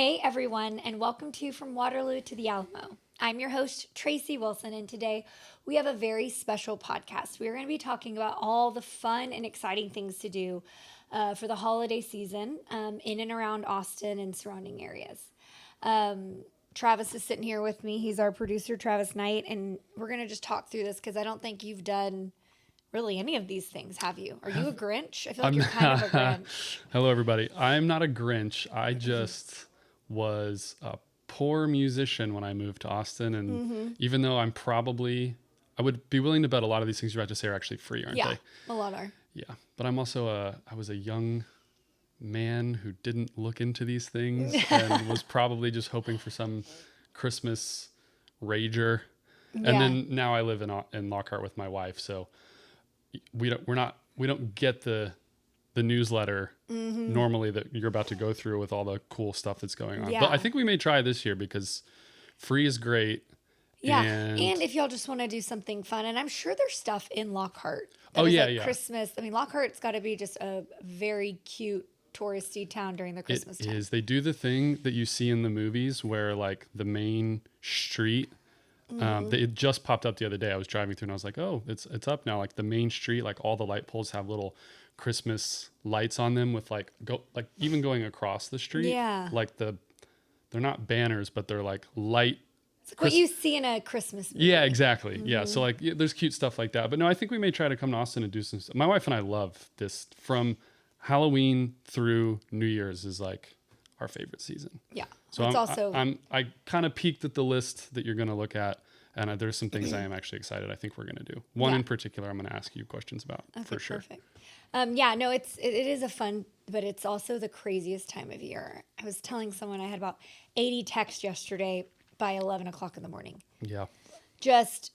Hey everyone, and welcome to From Waterloo to the Alamo. I'm your host, Traci Wilson, and today we have a very special podcast. We're going to be talking about all the fun and exciting things to do for the holiday season in and around Austin and surrounding areas. Travis is sitting here with me. He's our producer, Travis Knight, and we're going to just talk through this because I don't think you've done really any of these things, have you? Are you a Grinch? I feel like you're kind of a Grinch. Hello, everybody. I'm not a Grinch. I just was a poor musician when I moved to Austin. And even though I would be willing to bet a lot of these things you're about to say are actually free, aren't they? Yeah, a lot are. Yeah. But I'm also I was a young man who didn't look into these things and was probably just hoping for some Christmas rager. Yeah. And then now I live in Lockhart with my wife. So we don't get the newsletter normally that you're about to go through with all the cool stuff that's going on. Yeah. But I think we may try this year because free is great. Yeah. And if y'all just want to do something fun, and I'm sure there's stuff in Lockhart. Christmas. I mean, Lockhart's got to be just a very cute touristy town during the Christmas time. It is. They do the thing that you see in the movies where like the main street, it just popped up the other day. I was driving through and I was like, oh, it's up now. Like the main street, like all the light poles have little Christmas lights on them with even going across the street. Yeah. Like they're not banners, but they're like light. It's like what you see in a Christmas movie. Yeah, exactly. Yeah. So like there's cute stuff like that. But no, I think we may try to come to Austin and do some stuff. My wife and I love this. From Halloween through New Year's is like our favorite season. Yeah. So I kind of peeked at the list that you're going to look at, and there's some things I am actually excited. I think we're going to do one in particular. I'm going to ask you questions about for sure. Perfect. It is a fun, but it's also the craziest time of year. I was telling someone I had about 80 texts yesterday by 11 o'clock in the morning. Yeah. Just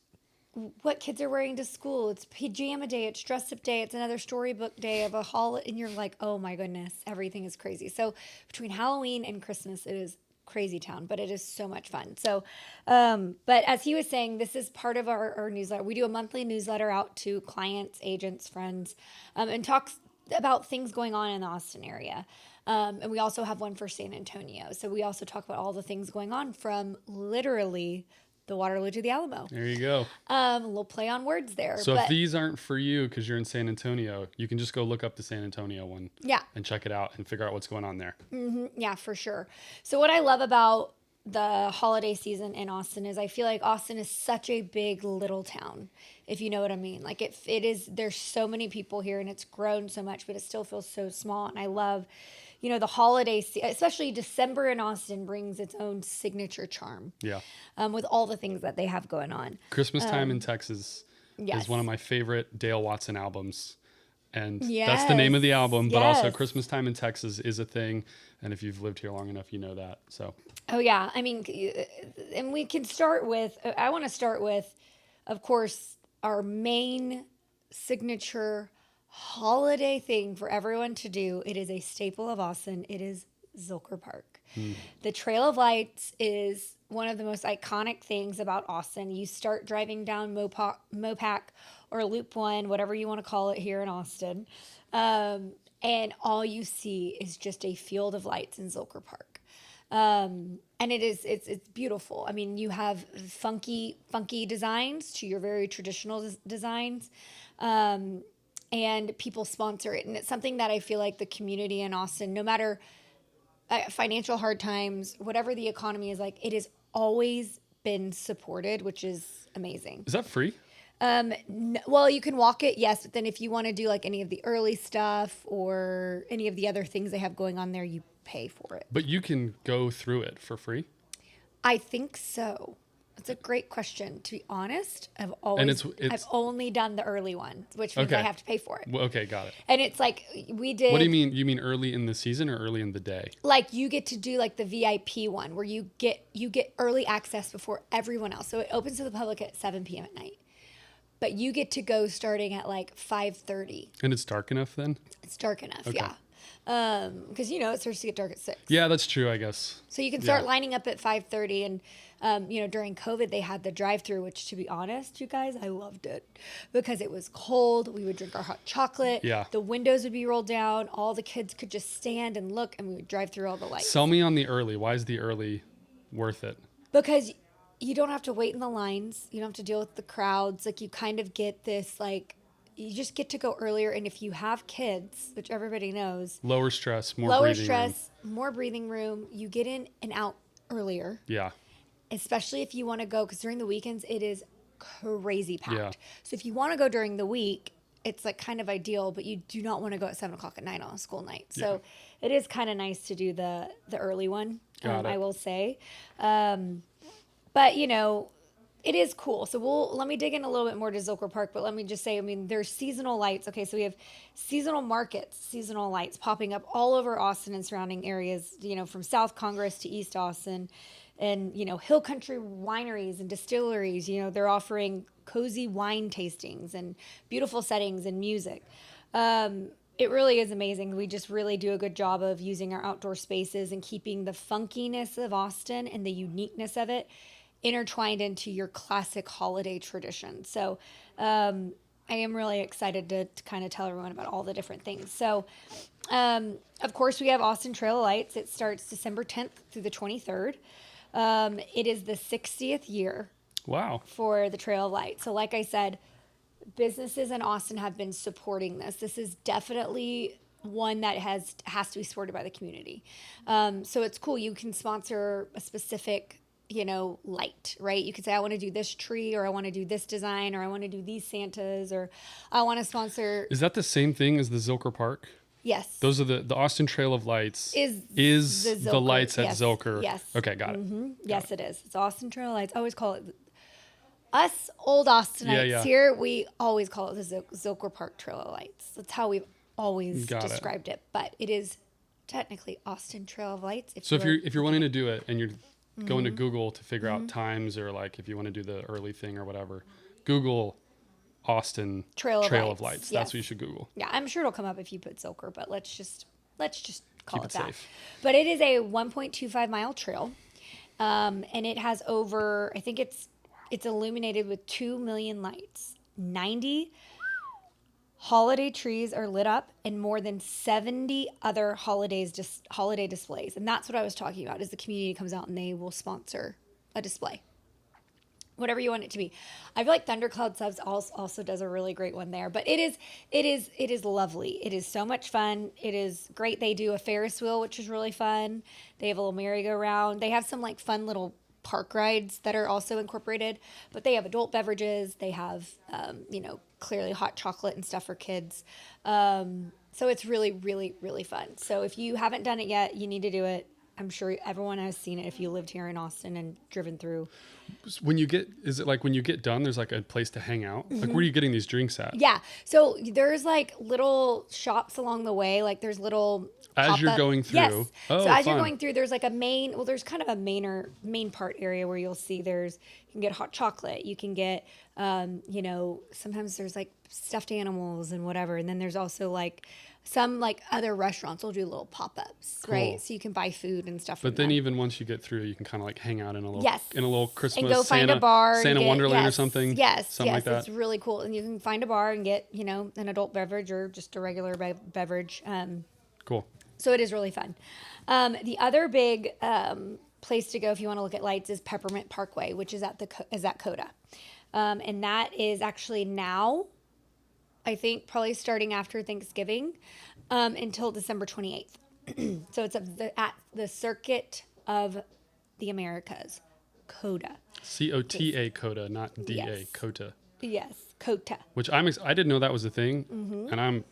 what kids are wearing to school. It's pajama day. It's dress up day. It's another storybook day of a holiday. And you're like, oh my goodness, everything is crazy. So between Halloween and Christmas, it is crazy town, but it is so much fun. So, but as he was saying, this is part of our newsletter. We do a monthly newsletter out to clients, agents, friends, and talks about things going on in the Austin area. And we also have one for San Antonio. So we also talk about all the things going on from literally the Waterloo to the Alamo. There you go. A little play on words there. So if these aren't for you because you're in San Antonio, you can just go look up the San Antonio one. Yeah. And check it out and figure out what's going on there. Mm-hmm. Yeah, for sure. So what I love about the holiday season in Austin is I feel like Austin is such a big little town, if you know what I mean. Like it is, there's so many people here and it's grown so much, but it still feels so small. And I love, the holiday, especially December in Austin brings its own signature charm. Yeah. With all the things that they have going on. Christmas Time in Texas is one of my favorite Dale Watson albums. And that's the name of the album, but also Christmas Time in Texas is a thing. And if you've lived here long enough, you know that. So. Oh, yeah. I mean, and we can I want to start with, of course, our main signature holiday thing for everyone to do. It is a staple of Austin. It is Zilker Park. The Trail of Lights is one of the most iconic things about Austin. You start driving down Mopac or Loop 1, whatever you want to call it here in Austin, and all you see is just a field of lights in Zilker Park. And it's beautiful. I mean, you have funky designs to your very traditional designs. And people sponsor it. And it's something that I feel like the community in Austin, no matter financial hard times, whatever the economy is like, it has always been supported, which is amazing. Is that free? Well, you can walk it, yes. But then if you want to do like any of the early stuff or any of the other things they have going on there, you pay for it. But you can go through it for free? I think so. That's a great question. To be honest, I've only done the early one, which means I have to pay for it. Well, okay, got it. And it's like we did. What do you mean? You mean early in the season or early in the day? Like you get to do like the VIP one where you get early access before everyone else. So it opens to the public at 7 p.m. at night. But you get to go starting at like 5:30. And it's dark enough then? It's dark enough, okay. Yeah. Because it starts to get dark at 6. Yeah, that's true, I guess. So you can start lining up at 5:30, During COVID, they had the drive-through, which, to be honest, you guys, I loved it because it was cold. We would drink our hot chocolate. Yeah. The windows would be rolled down. All the kids could just stand and look, and we would drive through all the lights. Sell me on the early. Why is the early worth it? Because you don't have to wait in the lines. You don't have to deal with the crowds. Like, you kind of get this, like, you just get to go earlier. And if you have kids, which everybody knows, Lower stress, more breathing room. more breathing room. You get in and out earlier. Yeah. Especially if you want to go, because during the weekends, it is crazy packed. Yeah. So if you want to go during the week, it's like kind of ideal, but you do not want to go at 7 o'clock at night on a school night. So it is kind of nice to do the early one, I will say. But, it is cool. So let me dig in a little bit more to Zilker Park, but let me just say, there's seasonal lights. Okay, so we have seasonal markets, seasonal lights popping up all over Austin and surrounding areas, from South Congress to East Austin. And, hill country wineries and distilleries, they're offering cozy wine tastings and beautiful settings and music. It really is amazing. We just really do a good job of using our outdoor spaces and keeping the funkiness of Austin and the uniqueness of it intertwined into your classic holiday tradition. So I am really excited to kind of tell everyone about all the different things. So, of course, we have Austin Trail of Lights. It starts December 10th through the 23rd. It is the 60th year. Wow. For the Trail of Light. So like I said, businesses in Austin have been supporting this. This is definitely one that has to be supported by the community. So it's cool. You can sponsor a specific, light, right? You could say, I want to do this tree, or I want to do this design, or I want to do these Santas, or I want to sponsor. Is that the same thing as the Zilker Park? Yes. Those are the Austin Trail of Lights is the lights at Zilker. Yes. Okay, got it. Mm-hmm. Yes, it is. It's Austin Trail of Lights. I always call it, us old Austinites here, we always call it the Zilker Park Trail of Lights. That's how we've always described it. But it is technically Austin Trail of Lights. If you're wanting to do it and you're going to Google to figure out times, or like if you want to do the early thing or whatever, Google Austin Trail of Lights. That's what you should Google. Yeah, I'm sure it'll come up if you put Zilker, but let's just call Keep it that. Safe. But it is a 1.25 mile trail, and it has over, I think it's illuminated with 2 million lights. 90 holiday trees are lit up, and more than 70 other holiday displays. And that's what I was talking about, is the community comes out and they will sponsor a display. Whatever you want it to be. I feel like Thundercloud Subs also does a really great one there. But it is lovely. It is so much fun. It is great. They do a Ferris wheel, which is really fun. They have a little merry-go-round. They have some like fun little park rides that are also incorporated. But they have adult beverages. They have, clearly hot chocolate and stuff for kids. So it's really, really, really fun. So if you haven't done it yet, you need to do it. I'm sure everyone has seen it if you lived here in Austin and driven through. Is it like when you get done, there's like a place to hang out? Like, where are you getting these drinks at? Yeah. So there's like little shops along the way. Like there's little as you're going through. Yes. Oh, so as fun. you're going through, there's like there's kind of a main part area where you'll see you can get hot chocolate. You can get, sometimes there's like stuffed animals and whatever. And then there's also like some like other restaurants will do little pop-ups, Cool. right? So you can buy food and stuff. But then even once you get through, you can kind of like hang out in a little Christmas and go find Santa, a bar, Santa and Wonderland or something. Something like that. It's really cool, and you can find a bar and get an adult beverage or just a regular beverage. Cool. So it is really fun. The other big place to go if you want to look at lights is Peppermint Parkway, which is at COTA, and that is actually now, I think, probably starting after Thanksgiving until December 28th. So it's at the Circuit of the Americas, COTA. COTA, COTA, not DA, Yes. COTA. Yes, COTA. Which I didn't know that was a thing, and I'm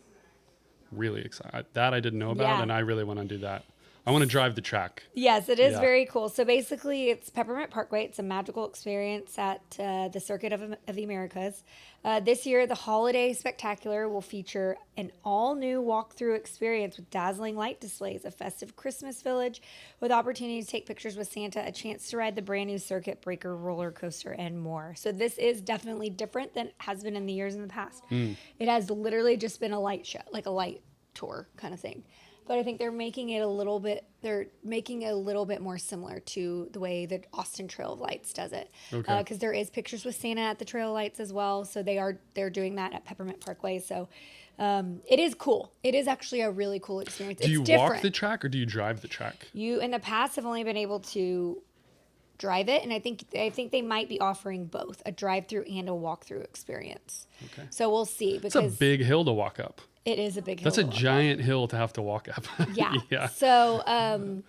really excited. That I didn't know about, and I really want to do that. I want to drive the track. Yes, it is very cool. So basically, it's Peppermint Parkway. It's a magical experience at the Circuit of the Americas. This year, the Holiday Spectacular will feature an all-new walkthrough experience with dazzling light displays, a festive Christmas village with opportunities to take pictures with Santa, a chance to ride the brand new Circuit Breaker roller coaster, and more. So this is definitely different than it has been in the years in the past. It has literally just been a light show, like a light tour kind of thing. but I think they're making it a little bit more similar to the way that Austin Trail of Lights does it. Okay. Because there is pictures with Santa at the Trail of Lights as well. So they're doing that at Peppermint Parkway. So it is cool. It is actually a really cool experience. Do you it's different. walk the track or do you drive the track? You in the past have only been able to drive it, and I think they might be offering both a drive-through and a walk-through experience. Okay. So we'll see, It's a big hill to walk up. it is a big hill. That's a to walk up. giant hill to have to walk up. Yeah. Yeah. So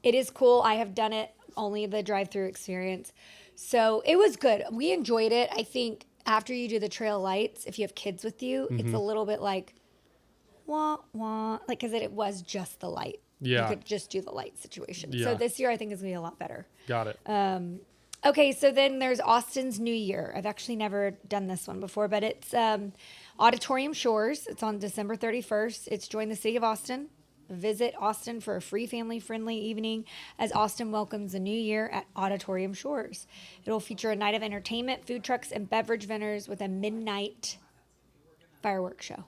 it is cool. I have done it, only the drive-through experience. So it was good. We enjoyed it. I think after you do the trail lights, if you have kids with you, it's a little bit like wah wah, like because it was just the light. Yeah. You could just do the light situation. Yeah. So this year I think is gonna be a lot better. Got it. Okay, so then there's Austin's New Year. I've actually never done this one before, but it's Auditorium Shores. It's on December 31st. It's join the city of Austin. Visit Austin for a free family-friendly evening as Austin welcomes the new year at Auditorium Shores. It will feature a night of entertainment, food trucks, and beverage vendors with a midnight fireworks show.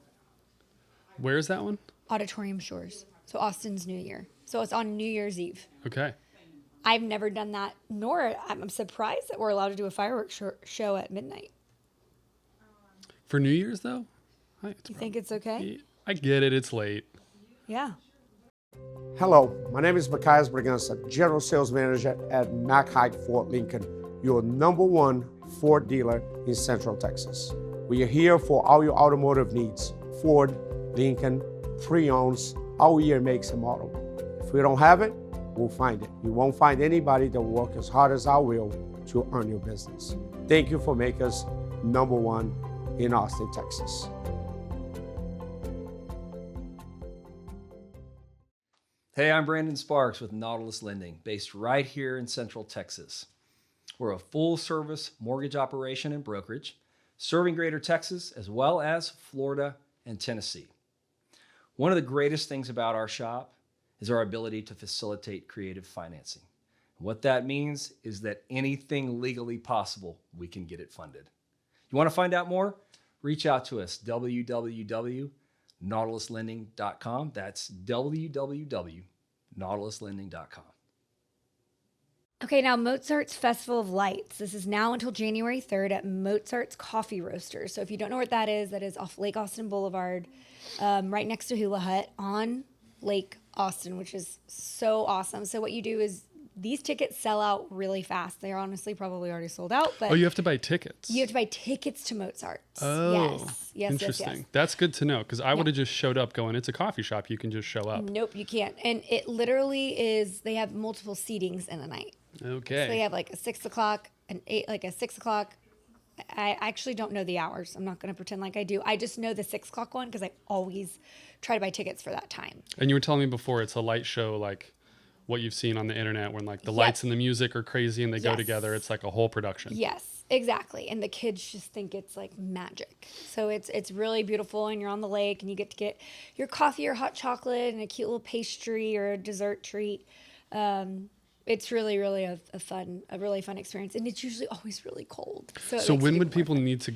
Where is that one? Auditorium Shores. So Austin's New Year. So it's on New Year's Eve. Okay. I've never done that, nor I'm surprised that we're allowed to do a fireworks show at midnight. For New Year's though? You think it's okay? I get it. It's late. Yeah. Hello, my name is Macias Braganza, General Sales Manager at Mack Hike Ford Lincoln, your #1 Ford dealer in Central Texas. We are here for all your automotive needs, Ford, Lincoln, pre-owns, all year makes and model. If we don't have it, we'll find it. You won't find anybody that will work as hard as I will to earn your business. Thank you for making us #1 in Austin, Texas. Hey, I'm Brandon Sparks with Nautilus Lending, based right here in Central Texas. We're a full-service mortgage operation and brokerage, serving Greater Texas as well as Florida and Tennessee. One of the greatest things about our shop is our ability to facilitate creative financing. What that means is that anything legally possible, we can get it funded. You want to find out more? Reach out to us, www.nautiluslending.com. That's www.nautiluslending.com. Okay, now Mozart's Festival of Lights. This is now until January 3rd at Mozart's Coffee Roasters. So if you don't know what that is off Lake Austin Boulevard, right next to Hula Hut on Lake Austin, which is so awesome. So what you do is these tickets sell out really fast. They're honestly probably already sold out. But Oh, you have to buy tickets. you have to buy tickets to Mozart's. Oh, Yes. interesting. That's good to know because I would have just showed up going, it's a coffee shop. You can just show up. Nope, you can't. And it literally is, they have multiple seatings in a night. Okay. So they have like a 6 o'clock, an 8, like a 6 o'clock. I actually don't know the hours. I'm not going to pretend like I do. I just know the 6 o'clock one because I always try to buy tickets for that time. And you were telling me before it's a light show like what you've seen on the internet when like the lights and the music are crazy and they go Yes. together. It's like a whole production. Yes, exactly. And the kids just think it's like magic. So it's really beautiful, and you're on the lake and you get to get your coffee or hot chocolate and a cute little pastry or a dessert treat. It's really, really a really fun experience, and it's usually always really cold. So So when would more people fun. need to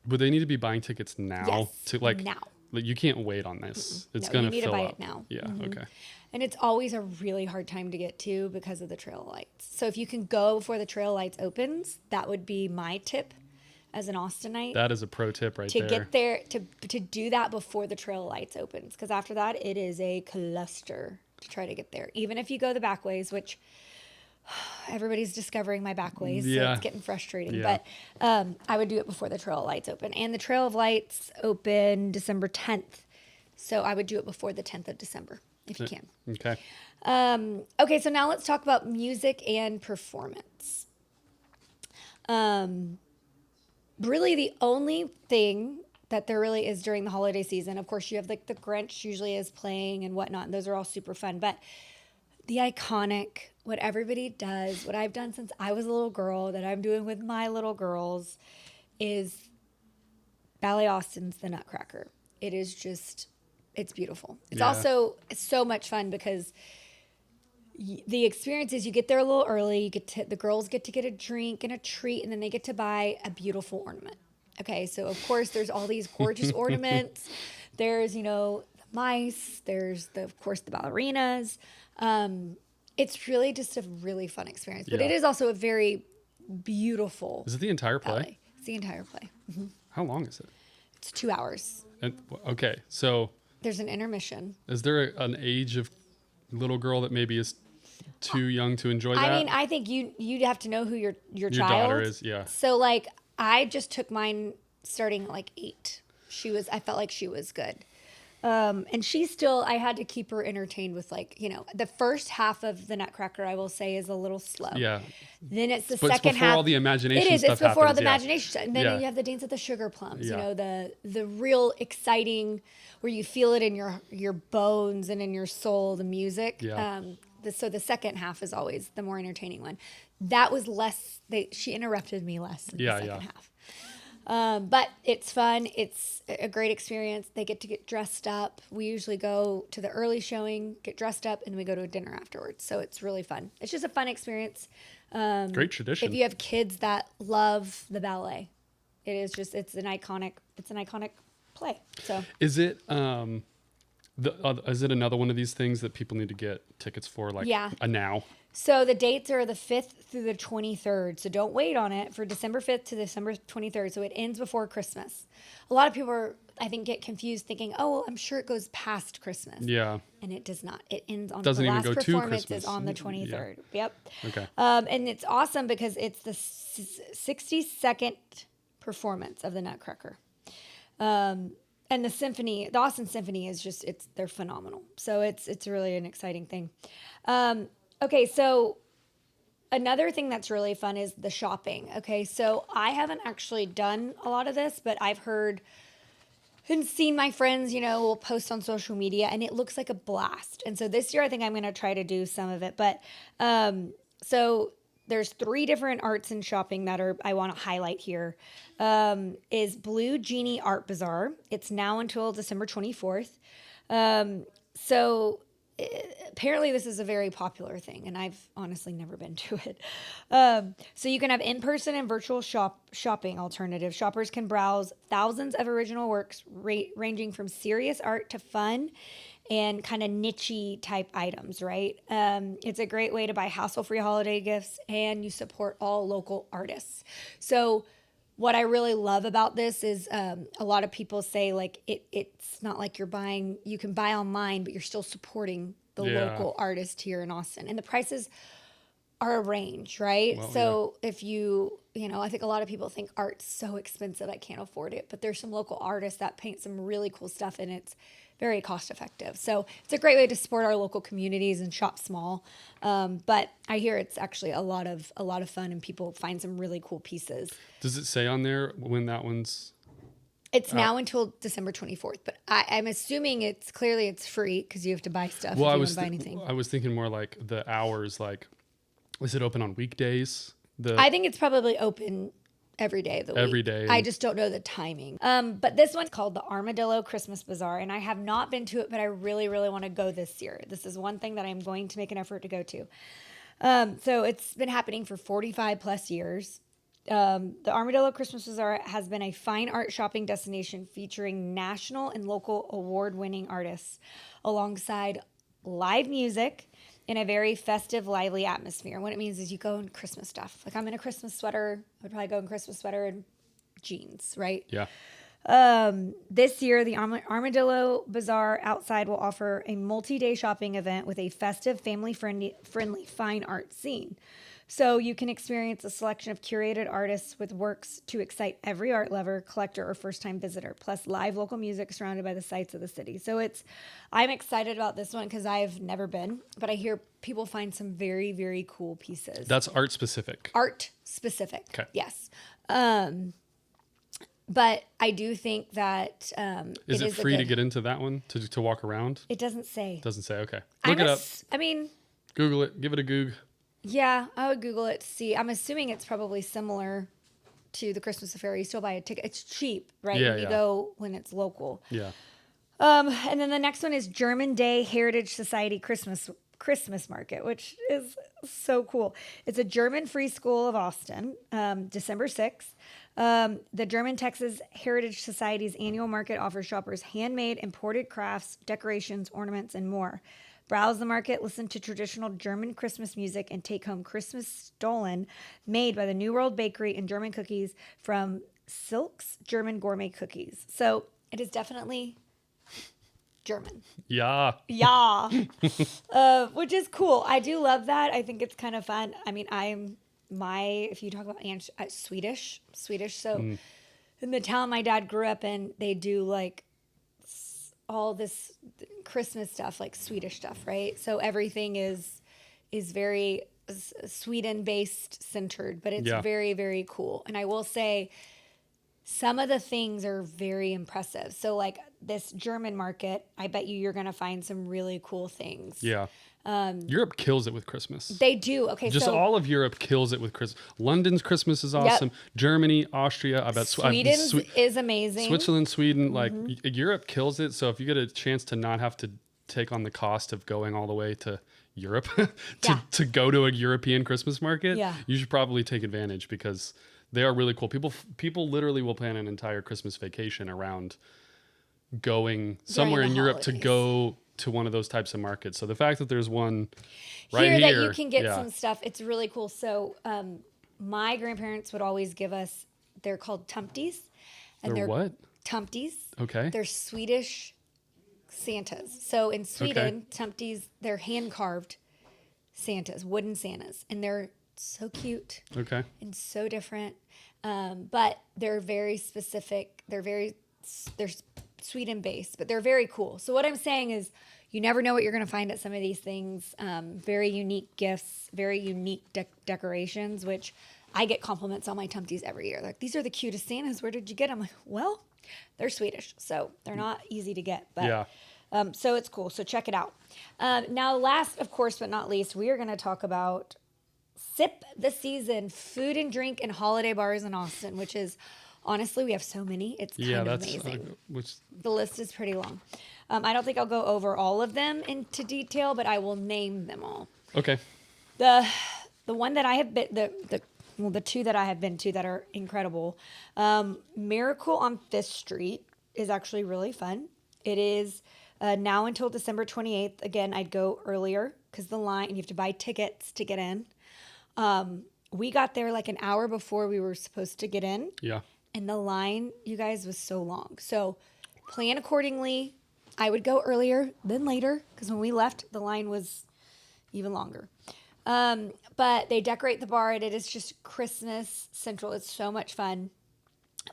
would they need to be buying tickets now Yes, to like now. Like you can't wait on this. It's No, going you need to fill buy up. it now. Yeah, okay. And it's always a really hard time to get to because of the trail lights. So if you can go before the trail lights opens, that would be my tip as an Austinite. That is a pro tip right to there. get there, to do that before the trail lights opens. Because after that, it is a cluster to try to get there. Even if you go the back ways, which everybody's discovering my back ways, so Yeah. it's getting frustrating. Yeah. But I would do it before the trail lights open. And the trail of lights open December 10th. So I would do it before the 10th of December, if you can. Okay. Okay, so now let's talk about music and performance. Really, the only thing that there really is during the holiday season, of course, you have like the Grinch usually is playing and whatnot, and those are all super fun. But the iconic, what everybody does, what I've done since I was a little girl, that I'm doing with my little girls, is Ballet Austin's The Nutcracker. It is just, it's beautiful. It's also so much fun because the experience is you get there a little early. The girls get to get a drink and a treat, and then they get to buy a beautiful ornament. Okay, so of course there's all these gorgeous ornaments. There's, mice. There's of course the ballerinas. It's really just a really fun experience, but Yeah. it is also a very beautiful Is it the entire play? ballet. It's the entire play. How long is it? It's 2 hours. And, okay, so There's an intermission. is there an age of little girl that maybe is too young to enjoy that? I mean, I think you'd have to know who your Your child daughter is, yeah. So like, I just took mine starting at like 8. I felt like she was good. And I had to keep her entertained with like, the first half of the Nutcracker, I will say, is a little slow. Yeah. Then it's the But it's second before half. all the imagination It is. stuff It's before all happens, the yeah. imagination stuff. And then Yeah. you have the dance of the sugar plums. Yeah. The real exciting, where you feel it in your bones and in your soul, the music. Yeah. So the second half is always the more entertaining one. That was less. She interrupted me less in the second half. But it's fun. It's a great experience. They get to get dressed up. We usually go to the early showing, get dressed up, and then we go to a dinner afterwards. So it's really fun. It's just a fun experience. Great tradition. If you have kids that love the ballet, it's an iconic play. So Is it is it another one of these things that people need to get tickets for like Yeah. now? So the dates are the 5th through the 23rd. So don't wait on it for December 5th to December 23rd. So it ends before Christmas. A lot of people I think, get confused thinking, oh, well, I'm sure it goes past Christmas. Yeah. And it does not. It ends on Doesn't the even last go to performance Christmas. is on the 23rd. Yep. Okay. And it's awesome because it's the 62nd performance of the Nutcracker. And the Austin Symphony is they're phenomenal. So it's really an exciting thing. Okay, so another thing that's really fun is the shopping. Okay, so I haven't actually done a lot of this, but I've heard and seen my friends, will post on social media, and it looks like a blast. And so this year I think I'm going to try to do some of it. But so there's 3 different arts and shopping that I want to highlight here. Is Blue Genie Art Bazaar. It's now until December 24th. Apparently this is a very popular thing, and I've honestly never been to it. So you can have in-person and virtual shopping alternatives. Shoppers can browse thousands of original works ranging from serious art to fun and kind of niche-y type items, right? It's a great way to buy hassle-free holiday gifts, and you support all local artists. So what I really love about this is a lot of people say like it's not like you can buy online, but you're still supporting the local artist here in Austin. And the prices are a range, right? Well, so if I think a lot of people think art's so expensive, I can't afford it. But there's some local artists that paint some really cool stuff, and it's very cost effective. So it's a great way to support our local communities and shop small. But I hear it's actually a lot of fun, and people find some really cool pieces. Does it say on there when that one's? It's now until December 24th, but I'm assuming it's free because you have to buy stuff if you want to buy anything. I was thinking more like the hours, like, is it open on weekdays? I think it's probably open every day of the week. Every day. I just don't know the timing. But this one's called the Armadillo Christmas Bazaar, and I have not been to it, but I really, really want to go this year. This is one thing that I'm going to make an effort to go to. So it's been happening for 45 plus years. The Armadillo Christmas Bazaar has been a fine art shopping destination featuring national and local award-winning artists alongside live music in a very festive, lively atmosphere. What it means is you go in Christmas stuff. Like I'm in a Christmas sweater. I would probably go in Christmas sweater and jeans, right? Yeah. This year, the Armadillo Bazaar outside will offer a multi-day shopping event with a festive, family-friendly fine art scene. So you can experience a selection of curated artists with works to excite every art lover, collector, or first-time visitor, plus live local music surrounded by the sights of the city. So I'm excited about this one because I've never been, but I hear people find some very, very cool pieces. That's art specific. Art specific. Okay. Yes. But I do think that Is it free to get into that one to walk around? It doesn't say. Doesn't say. Okay. Look it up. I mean, Google it. Give it a goog. yeah, I would Google it to see. I'm assuming it's probably similar to the Christmas affair. You still buy a ticket. It's cheap, right? Yeah, And you yeah. go when it's local. Yeah. And then the next one is German Day Heritage Society Christmas Market, which is so cool. It's a German free school of Austin, December 6th. The German Texas Heritage Society's annual market offers shoppers handmade, imported crafts, decorations, ornaments, and more. Browse the market, listen to traditional German Christmas music, and take home Christmas Stollen made by the New World Bakery and German cookies from Silk's German Gourmet Cookies. So it is definitely German. Yeah. Yeah. Which is cool. I do love that. I think it's kind of fun. I mean, if you talk about Swedish. So in the town my dad grew up in, they do like all this Christmas stuff, like Swedish stuff, right? So everything is very Sweden based centered, but it's very, very cool. And I will say some of the things are very impressive. So like this German market, I bet you're going to find some really cool things. Yeah. Europe kills it with Christmas. They do. Okay, Just so all of Europe kills it with Christmas. London's Christmas is awesome. Germany, Austria, I bet Sweden's is amazing. Switzerland, Sweden, like Europe kills it. So if you get a chance to not have to take on the cost of going all the way to Europe to go to a European Christmas market, you should probably take advantage because they are really cool. People literally will plan an entire Christmas vacation around going somewhere in Europe to go to one of those types of markets. So the fact that there's one right here that you can get some stuff, it's really cool. So my grandparents would always give us, they're called tumties. And they're what? Tumties. Okay. They're Swedish Santas. So in Sweden, tumties, they're hand carved Santas, wooden Santas, and they're so cute. Okay. And so different. But they're very specific. They're Sweden based, but they're very cool. So what I'm saying is you never know what you're going to find at some of these things. Very unique gifts, very unique decorations, which I get compliments on my tumties every year. Like, these are the cutest Santas. Where did you get them? I'm like, well, they're Swedish, so they're not easy to get. But so it's cool. So check it out. Now, last, of course, but not least, we are going to talk about Sip the Season, food and drink and holiday bars in Austin, which is, honestly, we have so many. It's kind of amazing. The list is pretty long. I don't think I'll go over all of them into detail, but I will name them all. Okay. The one that I have been, the two that I have been to that are incredible. Miracle on 5th Street is actually really fun. It is now until December 28th. Again, I'd go earlier because the line, you have to buy tickets to get in. We got there like an hour before we were supposed to get in. Yeah. And the line, you guys, was so long. So plan accordingly. I would go earlier than later because when we left, the line was even longer. But they decorate the bar and it is just Christmas central. It's so much fun.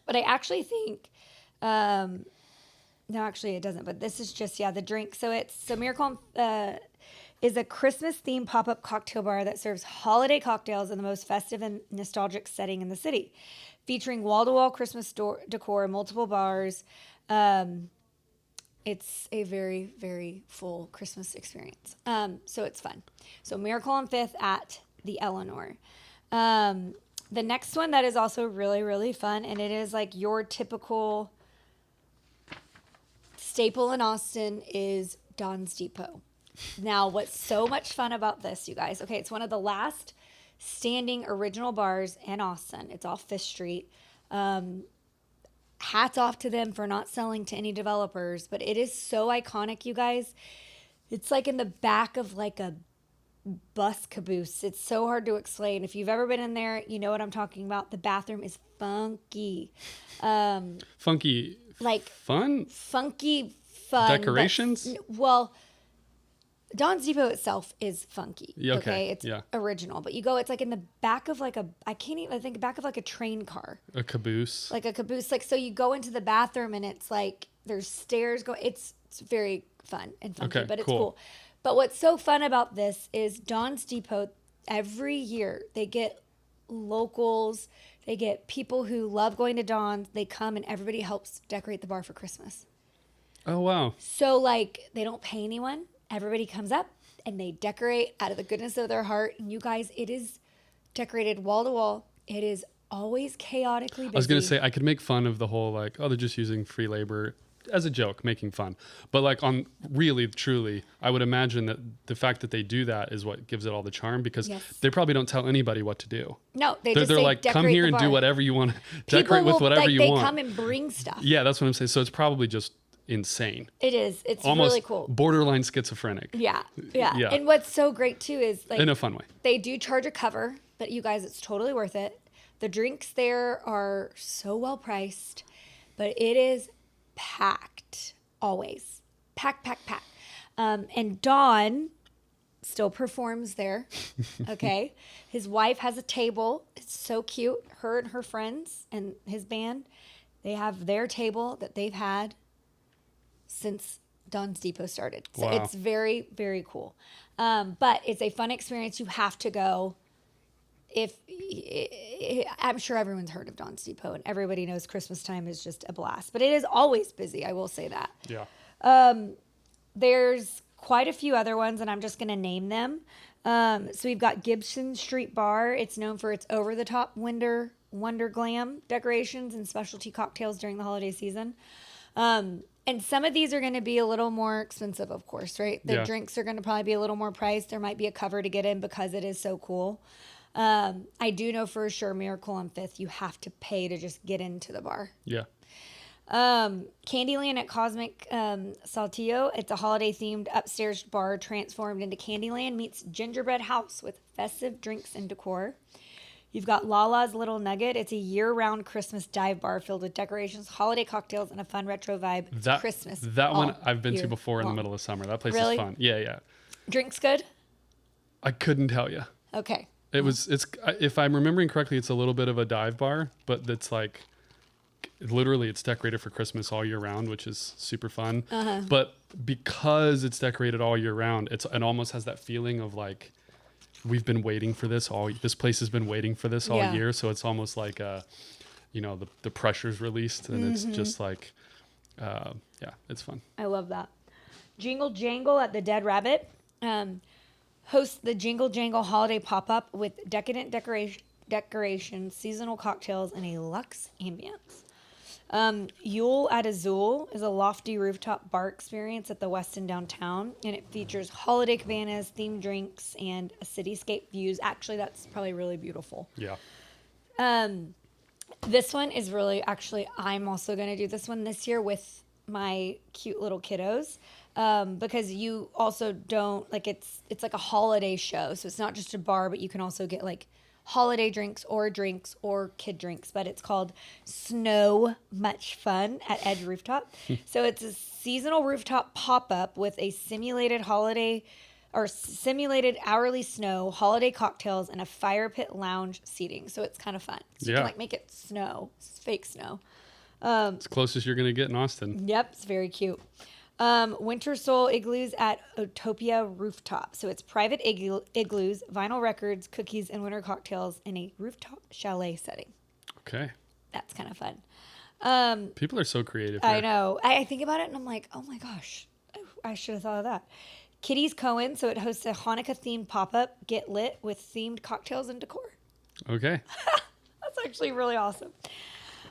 But I actually think, no, actually it doesn't. But this is just, the drink. So Miracle is a Christmas-themed pop-up cocktail bar that serves holiday cocktails in the most festive and nostalgic setting in the city, featuring wall-to-wall Christmas decor and multiple bars. It's a very, very full Christmas experience. So it's fun. So Miracle on 5th at the Eleanor. The next one that is also really, really fun, and it is like your typical staple in Austin, is Don's Depot. Now, what's so much fun about this, you guys? Okay, it's one of the last standing original bars in Austin. It's off 5th Street. Hats off to them for not selling to any developers, but it is so iconic, you guys. It's like in the back of like a bus caboose. It's so hard to explain. If you've ever been in there, you know what I'm talking about. The bathroom is funky. Funky. Like fun? Funky fun. Decorations? Well, Don's Depot itself is funky. Yeah, okay. It's original, but you go, it's like in the back of like back of like a train car. A caboose. Like a caboose. Like, so you go into the bathroom and it's like, there's stairs going, it's very fun and funky, but it's cool. But what's so fun about this is Don's Depot, every year they get locals, they get people who love going to Don's, they come and everybody helps decorate the bar for Christmas. Oh, wow. So like, they don't pay anyone. Everybody comes up and they decorate out of the goodness of their heart. And you guys, it is decorated wall to wall. It is always chaotically busy. I was going to say, I could make fun of the whole like, oh, they're just using free labor. as a joke, making fun. But like on really, truly, I would imagine that the fact that they do that is what gives it all the charm, because they probably don't tell anybody what to do. No, they're they're say, like, come decorate here the and bar. do whatever you want. Decorate with whatever you want. They come and bring stuff. Yeah, that's what I'm saying. So it's probably just insane. It is. It's Almost really cool. Borderline schizophrenic. Yeah. Yeah. And what's so great too is like In a fun way. they do charge a cover, but you guys, it's totally worth it. The drinks there are so well priced, but it is packed always. Pack. And Don still performs there. Okay. His wife has a table. It's so cute. Her and her friends and his band, they have their table that they've had since Don's Depot started. So Wow. it's very, very cool. But it's a fun experience. You have to go. I'm sure everyone's heard of Don's Depot and everybody knows Christmas time is just a blast, but it is always busy. I will say that. Yeah. There's quite a few other ones, and I'm just going to name them. So we've got Gibson Street Bar. It's known for its over-the-top Wonder Glam decorations and specialty cocktails during the holiday season. And some of these are going to be a little more expensive, of course, right? The drinks are going to probably be a little more priced. There might be a cover to get in because it is so cool. I do know for sure Miracle on 5th, you have to pay to just get into the bar. Yeah. Candyland at Cosmic Saltillo. It's a holiday-themed upstairs bar transformed into Candyland meets gingerbread house with festive drinks and decor. You've got Lala's Little Nugget. It's a year-round Christmas dive bar filled with decorations, holiday cocktails, and a fun retro vibe. It's Christmas. That one I've been to year before in the long. middle of summer. That place Really? is fun. Yeah. Drinks good? I couldn't tell you. Okay. It's if I'm remembering correctly, it's a little bit of a dive bar, but it's like literally it's decorated for Christmas all year round, which is super fun. But because it's decorated all year round, it almost has that feeling of like we've been waiting for this this place has been waiting for this all year. So it's almost like the pressure's released and it's just like it's fun. I love that. Jingle Jangle at the Dead Rabbit hosts the Jingle Jangle holiday pop-up with decadent decorations, seasonal cocktails, and a luxe ambience. Yule at Azul is a lofty rooftop bar experience at the Westin downtown, and it features holiday cabanas, themed drinks, and a cityscape views. Actually, that's probably really beautiful. Yeah. This one is really, actually, I'm also going to do this one this year with my cute little kiddos, because you also don't, like, it's like a holiday show. So it's not just a bar, but you can also get like holiday drinks or kid drinks, but it's called Snow Much Fun at Edge Rooftop. So it's a seasonal rooftop pop-up with a simulated hourly snow, holiday cocktails, and a fire pit lounge seating. So it's kind of fun. So you can like make it snow, fake snow. It's closest you're going to get in Austin. Yep, it's very cute. Winter Soul Igloos at Utopia Rooftop. So it's private igloos, vinyl records, cookies, and winter cocktails in a rooftop chalet setting. Okay. That's kind of fun. People are so creative I here. know. I think about it and I'm like, oh my gosh, I should have thought of that. Kitty's Cohen. So it hosts a Hanukkah-themed pop-up, Get Lit, with themed cocktails and decor. Okay. That's actually really awesome.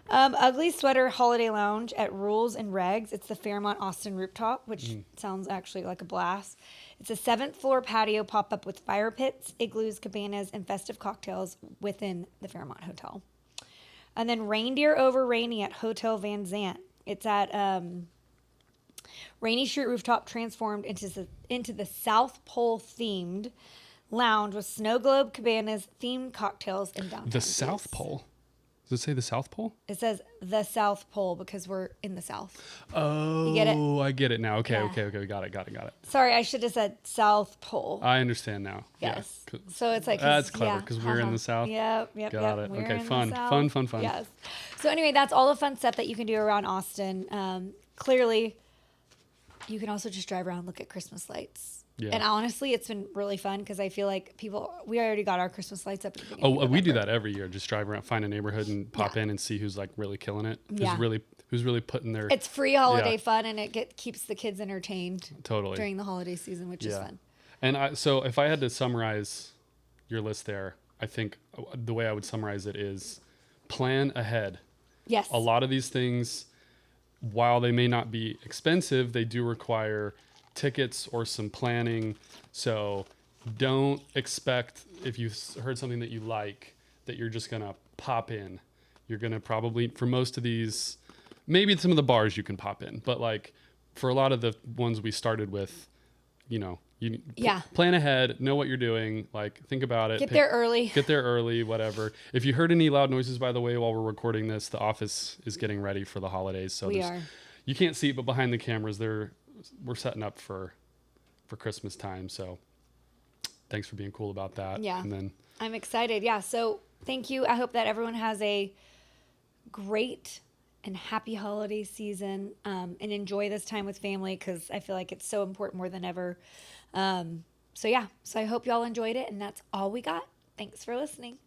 Ugly Sweater Holiday Lounge at Rules and Regs. It's the Fairmont Austin Rooftop, which sounds actually like a blast. It's a 7th floor patio pop-up with fire pits, igloos, cabanas, and festive cocktails within the Fairmont Hotel. And then Reindeer Over Rainy at Hotel Van Zant. It's at Rainy Street Rooftop, transformed into the South Pole themed lounge with snow globe cabanas, themed cocktails, and downtown The views. South Pole. Does it say the South Pole? It says the South Pole because we're in the South. Oh, You get it? I get it now. Okay, Yeah. okay. Got it. Sorry, I should have said South Pole. I understand now. Yes. Yeah. So it's like That's clever because we're in the South. Yep. Got it. We're Okay, in the fun. South. Yes. So anyway, that's all the fun stuff that you can do around Austin. Clearly, you can also just drive around and look at Christmas lights. Yeah. And honestly, it's been really fun because I feel like we already got our Christmas lights up at the beginning. Oh, we do that every year. Just drive around, find a neighborhood, and pop in and see who's like really killing it. Yeah. Who's really putting their. It's free holiday fun, and it keeps the kids entertained Totally. during the holiday season, which is fun. And so if I had to summarize your list there, I think the way I would summarize it is plan ahead. Yes. A lot of these things, while they may not be expensive, they do require tickets or some planning. So don't expect, if you heard something that you like, that you're just going to pop in. You're going to probably, for most of these, maybe some of the bars you can pop in, but like for a lot of the ones we started with, you plan ahead, know what you're doing, like think about it. Get there early, whatever. If you heard any loud noises, by the way, while we're recording this, the office is getting ready for the holidays. So you can't see it, but behind the cameras, we're setting up for Christmas time. So thanks for being cool about that. Yeah. And then I'm excited. Yeah. So thank you. I hope that everyone has a great and happy holiday season, and enjoy this time with family, because I feel like it's so important more than ever. So I hope y'all enjoyed it, and that's all we got. Thanks for listening.